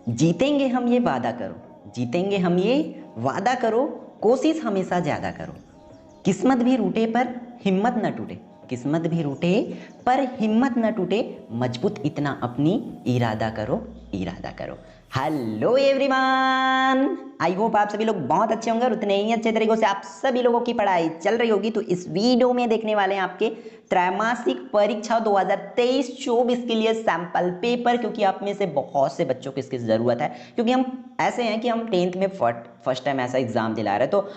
जीतेंगे हम ये वादा करो, जीतेंगे हम ये वादा करो, कोशिश हमेशा ज़्यादा करो। किस्मत भी रूठे पर हिम्मत न टूटे, किस्मत भी रूठे पर हिम्मत न टूटे, मजबूत इतना अपनी इरादा करो, इरादा करो। हेलो एवरीवन, आई होप आप सभी लोग बहुत अच्छे होंगे और उतने ही अच्छे तरीकों से आप सभी लोगों की पढ़ाई चल रही होगी। तो इस वीडियो में देखने वाले हैं आपके त्रैमासिक परीक्षा 2023-24 के लिए सैंपल पेपर, क्योंकि आप में से बहुत से बच्चों को इसकी ज़रूरत है। क्योंकि हम ऐसे हैं कि हम 10th में फर्स्ट टाइम ऐसा एग्जाम दिला रहे हैं, तो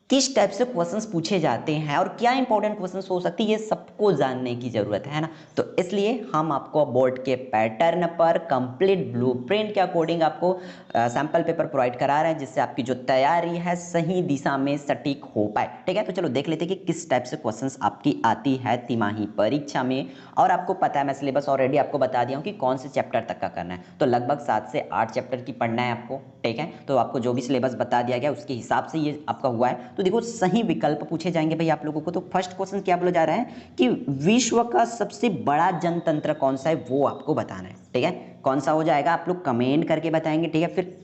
किस टाइप से क्वेश्चंस पूछे जाते हैं और क्या इंपॉर्टेंट क्वेश्चंस हो सकती है, ये सबको जानने की ज़रूरत है ना। तो इसलिए हम आपको बोर्ड के पैटर्न पर कंप्लीट ब्लूप्रिंट के अकॉर्डिंग आपको सैंपल पेपर प्रोवाइड करा रहे हैं, जिससे आपकी जो तैयारी है सही दिशा में सटीक हो पाए। ठीक है, तो चलो देख लेते हैं कि किस टाइप से क्वेश्चंस आपकी आती है तिमाही परीक्षा में। और आपको पता है, मैं सिलेबस ऑलरेडी आपको बता दिया हूँ कि कौन से चैप्टर तक का करना है। तो लगभग 7 से 8 चैप्टर की पढ़ना है आपको। ठीक है, तो आपको जो भी सिलेबस बता दिया गया उसके हिसाब से ये आपका हुआ है। तो देखो, सही विकल्प पूछे जाएंगे भाई आप लोगों को। तो फर्स्ट क्वेश्चन क्या बोला जा रहा है कि विश्व का सबसे बड़ा जनतंत्र कौन सा है, वो आपको बताना है। ठीक है, कौन सा हो जाएगा आप लोग कमेंट करके बताएंगे। ठीक है, फिर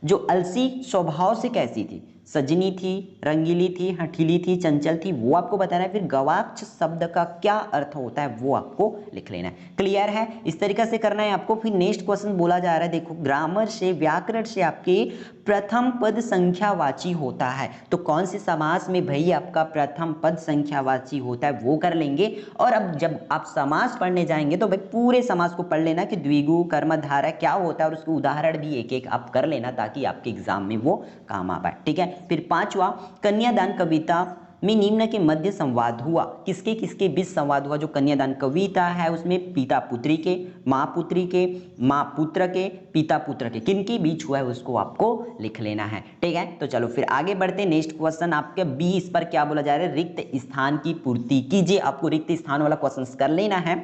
जो अलसी स्वभाव से कैसी थी, सजनी थी, रंगीली थी, हठीली थी, चंचल थी, वो आपको बताना है। फिर गवाक्ष शब्द का क्या अर्थ होता है वो आपको लिख लेना है। क्लियर है, इस तरीके से करना है आपको। फिर नेक्स्ट क्वेश्चन बोला जा रहा है, देखो, ग्रामर से व्याकरण से आपके प्रथम पद संख्यावाची होता है। तो कौन से समास में भाई आपका प्रथम पद संख्यावाची होता है वो कर लेंगे। और अब जब आप समास पढ़ने जाएंगे तो भाई पूरे समास को पढ़ लेना कि द्विगु कर्मधारय क्या होता है, और उसके उदाहरण भी एक एक आप कर लेना, ताकि आपके एग्जाम में वो काम आ पाए। ठीक है, फिर पांचवा, कन्यादान कविता में निम्न के मध्य संवाद हुआ, किसके किसके बीच संवाद हुआ। जो कन्यादान कविता है उसमें पिता पुत्री के, माँ पुत्री के, माँ पुत्र के, पिता पुत्र के, किन के बीच हुआ है उसको आपको लिख लेना है। ठीक है, तो चलो फिर आगे बढ़ते हैं। नेक्स्ट क्वेश्चन आपके 20 पर क्या बोला जा रहा है, रिक्त स्थान की पूर्ति कीजिए। आपको रिक्त स्थान वाला क्वेश्चन कर लेना है।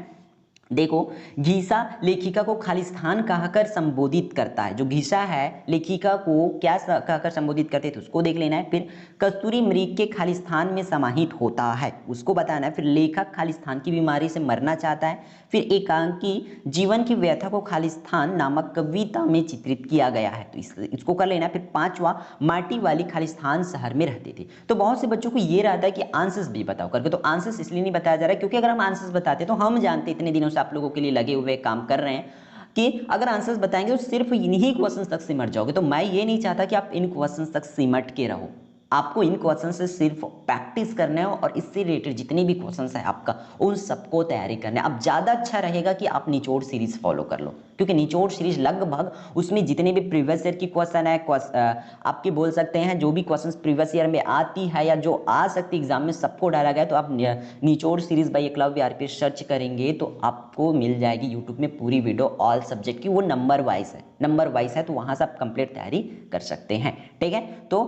देखो, घीसा लेखिका को खाली स्थान कहकर संबोधित करता है। जो घीसा है लेखिका को क्या कहकर संबोधित करते हैं तो उसको देख लेना है। फिर कस्तूरी मृग के खाली स्थान में समाहित होता है, उसको बताना है। फिर लेखक खाली स्थान की बीमारी से मरना चाहता है। फिर एकांकी जीवन की व्यथा को खाली स्थान नामक कविता में चित्रित किया गया है, तो इसको कर लेना है। फिर पांचवा, माटी वाली खाली स्थान शहर में रहते थे। तो बहुत से बच्चों को ये रहता है कि आंसर्स भी बताओ करके, तो आंसर्स इसलिए नहीं बताया जा रहा है क्योंकि अगर हम आंसर्स बताते तो हम जानते इतने दिनों से आप लोगों के लिए लगे हुए काम कर रहे हैं कि अगर आंसर्स बताएंगे तो सिर्फ इन्हीं क्वेश्चंस तक सिमट जाओगे। तो मैं ये नहीं चाहता कि आप इन क्वेश्चंस तक सिमट के रहो। आपको इन क्वेश्चन से सिर्फ प्रैक्टिस करना है और इससे रिलेटेड जितने भी क्वेश्चंस है आपका उन सबको तैयारी करना है। अब ज़्यादा अच्छा रहेगा कि आप निचोड़ सीरीज फॉलो कर लो, क्योंकि निचोड़ सीरीज लगभग उसमें जितने भी प्रीवियस ईयर की क्वेश्चन है, आपके बोल सकते हैं जो भी क्वेश्चंस प्रीवियस ईयर में आती है या जो आ सकती एग्जाम में सबको डाला गया। तो आप निचोड़ series by Eklavya RP search करेंगे तो आपको मिल जाएगी यूट्यूब में पूरी वीडियो ऑल सब्जेक्ट की। वो नंबर वाइज है, तो वहां से आप कंप्लीट तैयारी कर सकते हैं। ठीक है, तो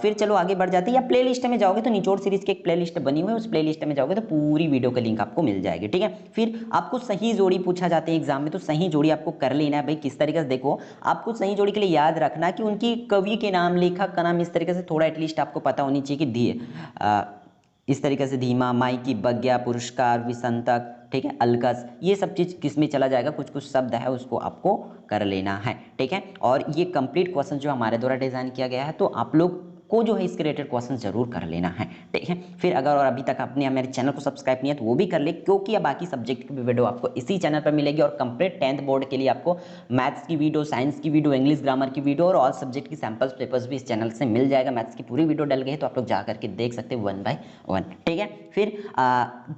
फिर चलो आगे बढ़ जाते हैं। या प्लेलिस्ट में जाओगे तो निचोड़ सीरीज की एक प्लेलिस्ट बनी हुई है, उस प्लेलिस्ट में जाओगे तो पूरी वीडियो का लिंक आपको मिल जाएगी। ठीक है, फिर आपको सही जोड़ी पूछा जाते हैं एग्जाम में, तो सही जोड़ी आपको कर लेना है भाई। किस तरीके से, देखो, आपको सही जोड़ी के लिए याद रखना कि उनकी कवि के नाम, लेखक का नाम इस तरीके से थोड़ा एटलीस्ट आपको पता होनी चाहिए कि इस तरीके से धीमा, माई की बग्या, पुरस्कार, विसंतक, ठीक है, अलकस, ये सब चीज़ किस में चला जाएगा, कुछ कुछ शब्द है उसको आपको कर लेना है। ठीक है, और ये कंप्लीट क्वेश्चन जो हमारे द्वारा डिजाइन किया गया है, तो आप लोग को जो है इसके रिलेटेड क्वेश्चन जरूर कर लेना है। ठीक है, फिर अगर और अभी तक आपने मेरे चैनल को सब्सक्राइब नहीं है तो वो भी कर ले, क्योंकि अब बाकी सब्जेक्ट की भी वीडियो आपको इसी चैनल पर मिलेगी। और कंप्लीट 10th बोर्ड के लिए आपको मैथ्स की वीडियो, साइंस की वीडियो, इंग्लिश ग्रामर की वीडियो और ऑल सब्जेक्ट की सैम्पल्स पेपर्स भी इस चैनल से मिल जाएगा। मैथ्स की पूरी वीडियो डल गई है तो आप लोग जा करके देख सकते हैं 1 बाय 1। ठीक है, फिर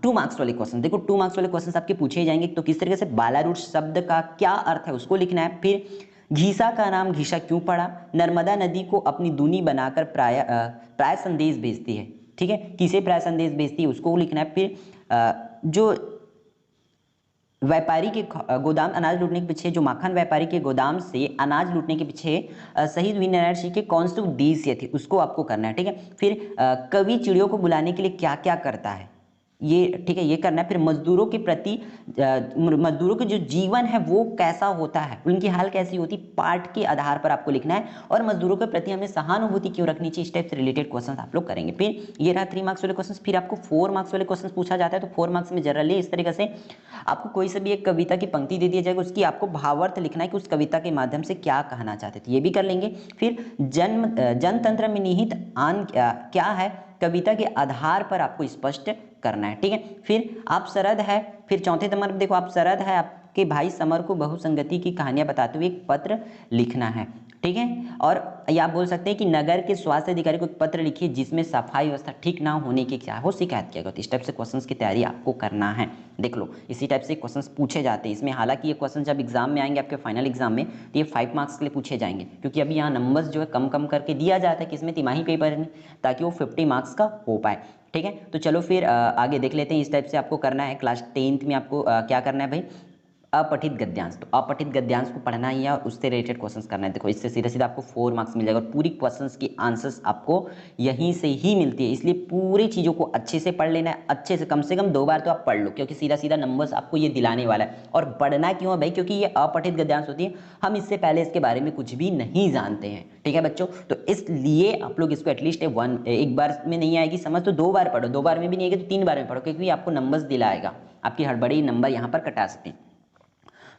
2 मार्क्स वाले क्वेश्चन, देखो 2 मार्क्स वाले क्वेश्चन आपके पूछे जाएंगे। तो किस तरीके से बालारूट शब्द का क्या अर्थ है उसको लिखना है। फिर घीसा का नाम घीसा क्यों पड़ा, नर्मदा नदी को अपनी दूनी बनाकर प्राय संदेश भेजती है। ठीक है, किसे प्राय संदेश भेजती है उसको लिखना है। फिर जो व्यापारी के गोदाम अनाज लूटने के पीछे, जो माखन व्यापारी के गोदाम से अनाज लूटने के पीछे शहीद वीर नारायण सिंह के कौन से उद्देश्य थे उसको आपको करना है। ठीक है, फिर कवि चिड़ियों को बुलाने के लिए क्या क्या करता है ये ठीक है, ये करना है। फिर मजदूरों के प्रति मजदूरों के जो जीवन है वो कैसा होता है, उनकी हाल कैसी होती, पाठ के आधार पर आपको लिखना है। और मजदूरों के प्रति हमें सहानुभूति क्यों रखनी चाहिए, इस टाइप से रिलेटेड क्वेश्चन आप लोग करेंगे। फिर ये रहा 3 मार्क्स वाले क्वेश्चन। फिर आपको 4 मार्क्स वाले क्वेश्चन पूछा जाता है। तो 4 मार्क्स में जनरली इस तरीके से आपको कोई से भी एक कविता की पंक्ति दे दी जाएगी, उसकी आपको भावार्थ लिखना है कि उस कविता के माध्यम से क्या कहना चाहते थे, ये भी कर लेंगे। फिर जनतंत्र में निहित आन क्या है, कविता के आधार पर आपको स्पष्ट करना है, ठीक है। फिर आप शरद है, फिर चौथे नंबर पर देखो आप शरद है, आपके भाई समर को बहुसंगति की कहानियां बताते हुए एक पत्र लिखना है, ठीक है। और या आप बोल सकते हैं कि नगर के स्वास्थ्य अधिकारी को एक पत्र लिखिए जिसमें सफाई व्यवस्था ठीक ना होने की क्या हो शिकायत किया गया। तो इस टाइप से क्वेश्चंस की तैयारी आपको करना है। देख लो इसी टाइप से क्वेश्चंस पूछे जाते हैं इसमें। हालांकि ये क्वेश्चन जब एग्जाम में आएंगे आपके फाइनल एग्जाम में तो ये 5 मार्क्स के लिए पूछे जाएंगे, क्योंकि अभी यहाँ नंबर्स जो है कम कम करके दिया जाता है किसमें, तिमाही पेपर में, ताकि वो 50 मार्क्स का हो पाए, ठीक है। तो चलो फिर आगे देख लेते हैं। इस टाइप से आपको करना है। क्लास 10th में आपको क्या करना है भाई, अपठित गद्यांश। तो अपठित गद्यांश को पढ़ना ही है और उससे रिलेटेड क्वेश्चंस करना है। देखो इससे सीधा सीधा आपको 4 मार्क्स मिल जाएगा और पूरी क्वेश्चंस की आंसर्स आपको यहीं से ही मिलती है, इसलिए पूरी चीज़ों को अच्छे से पढ़ लेना है। अच्छे से कम 2 बार तो आप पढ़ लो, क्योंकि सीधा सीधा नंबर्स आपको ये दिलाने वाला है। और पढ़ना क्यों है भाई, क्योंकि ये अपठित गद्यांश होती है, हम इससे पहले इसके बारे में कुछ भी नहीं जानते हैं, ठीक है बच्चों। तो इसलिए आप लोग इसको एटलीस्ट एक बार में नहीं आएगी समझ तो 2 बार पढ़ो, 2 बार में भी नहीं आएगी तो 3 बार में पढ़ो, क्योंकि आपको नंबर्स दिलाएगा, आपकी हड़बड़ी नंबर यहाँ पर कटा सकते हैं।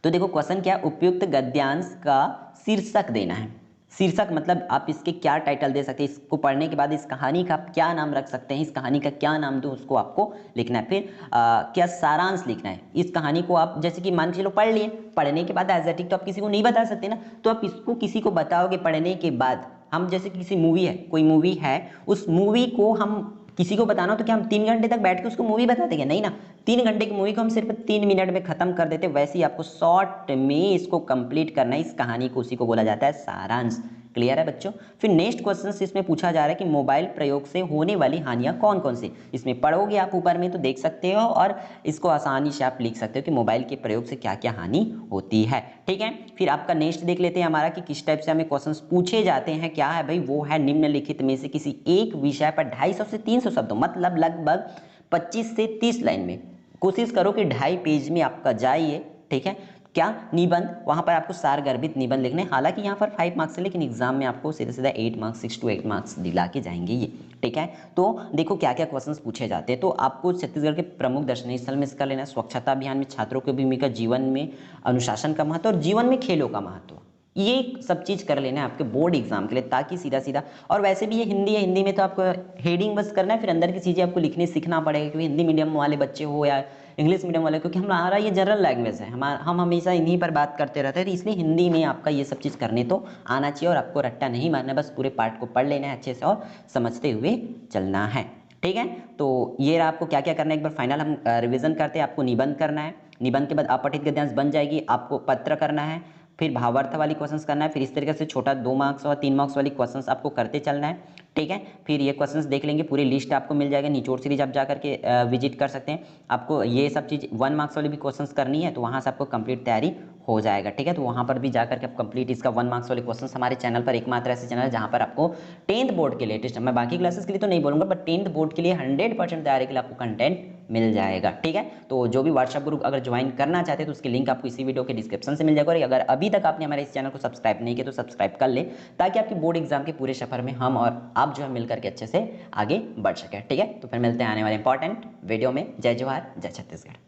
तो देखो क्वेश्चन क्या, उपयुक्त गद्यांश का शीर्षक देना है। शीर्षक मतलब आप इसके क्या टाइटल दे सकते हैं, इसको पढ़ने के बाद इस कहानी का आप क्या नाम रख सकते हैं, इस कहानी का क्या नाम दो उसको आपको लिखना है। फिर क्या सारांश लिखना है। इस कहानी को आप जैसे कि मान के चलो पढ़ लिए, पढ़ने के बाद एज तो आप किसी को नहीं बता सकते ना, तो आप इसको किसी को बताओगे पढ़ने के बाद। हम जैसे किसी मूवी है, कोई मूवी है, उस मूवी को हम किसी को बताना हो तो क्या हम 3 घंटे तक बैठ के उसको मूवी बताते क्या, नहीं ना। 3 घंटे की मूवी को हम सिर्फ 3 मिनट में खत्म कर देते। वैसे ही आपको शॉर्ट में इसको कंप्लीट करना है, इस कहानी को, उसी को बोला जाता है सारांश। क्लियर है बच्चों। फिर नेक्स्ट क्वेश्चन इसमें पूछा जा रहा है कि मोबाइल प्रयोग से होने वाली हानियां कौन कौन सी। इसमें पढ़ोगे आप ऊपर में तो देख सकते हो और इसको आसानी से आप लिख सकते हो कि मोबाइल के प्रयोग से क्या क्या हानि होती है, ठीक है। फिर आपका नेक्स्ट देख लेते हैं हमारा कि किस टाइप से हमें क्वेश्चंस पूछे जाते हैं। क्या है भाई, वो है निम्नलिखित में से किसी एक विषय पर 250 से 300 शब्दों, मतलब लगभग 25 से 30 लाइन में। कोशिश करो कि 2.5 पेज में आपका जाइए, ठीक है। क्या निबंध, वहां पर आपको सारगर्भित निबंध लिखने। हालांकि यहाँ पर 5 मार्क्स है, लेकिन एग्जाम में आपको सीधा सीधा 8 मार्क्स, 6 to 8 मार्क्स दिला के जाएंगे ये, ठीक है। तो देखो क्या क्या क्वेश्चंस पूछे जाते हैं। तो आपको छत्तीसगढ़ के प्रमुख दर्शनीय स्थल में इसका लेना है। स्वच्छता अभियान में छात्रों की भूमिका, जीवन में अनुशासन का महत्व और जीवन में खेलों का महत्व, ये सब चीज़ कर लेना है आपके बोर्ड एग्जाम के लिए, ताकि सीधा सीधा। और वैसे भी ये हिंदी है, हिंदी में तो आपको हेडिंग बस करना है, फिर अंदर की चीज़ें आपको लिखने सीखना पड़ेगा, क्योंकि हिंदी मीडियम वाले बच्चे हो या इंग्लिश मीडियम वाले, क्योंकि हमारा ये जनरल लैंग्वेज है, हम हमेशा इन्हीं पर बात करते रहते हैं, इसलिए हिंदी में आपका ये सब चीज़ करने तो आना चाहिए। और आपको रट्टा नहीं मारना, बस पूरे पार्ट को पढ़ लेना है अच्छे से और समझते हुए चलना है, ठीक है। तो ये आपको क्या क्या करना है, एक बार फाइनल हम रिविजन करते हैं। आपको निबंध करना है, निबंध के बाद अपठित गद्यांश बन जाएगी। आपको पत्र करना है, फिर भावार्थ वाली क्वेश्चंस करना है। फिर इस तरीके से छोटा 2 मार्क्स और 3 मार्क्स वाली क्वेश्चंस आपको करते चलना है, ठीक है। फिर ये क्वेश्चंस देख लेंगे, पूरी लिस्ट आपको मिल जाएगा। निचोड़ सीरीज आप जा करके विजिट कर सकते हैं। आपको ये सब चीज़ 1 मार्क्स वाली भी क्वेश्चंस करनी है, तो वहाँ से आपको कंप्लीट तैयारी हो जाएगा, ठीक है। तो वहाँ पर भी जा करके आप कंप्लीट इसका 1 मार्क्स वाले क्वेश्चंस, हमारे चैनल पर एकमात्र ऐसे चैनल है जहाँ पर आपको 10th बोर्ड के लेटेस्ट, मैं बाकी क्लासेस के लिए तो नहीं बोलूँगा, बट 10th बोर्ड के लिए 100% तैयारी के लिए आपको कंटेंट मिल जाएगा, ठीक है। तो जो भी व्हाट्सएप ग्रुप अगर ज्वाइन करना चाहते हैं तो उसकी लिंक आपको इसी वीडियो के डिस्क्रिप्शन से मिल जाएगा। और अगर अभी तक आपने हमारे इस चैनल को सब्सक्राइब नहीं किया तो सब्सक्राइब कर ले, ताकि आपके बोर्ड एग्जाम के पूरे सफर में हम और आप जो है मिलकर के अच्छे से आगे बढ़ सके, ठीक है। तो फिर मिलते हैं आने वाले इंपॉर्टेंट वीडियो में। जय जवाहर, जय छत्तीसगढ़।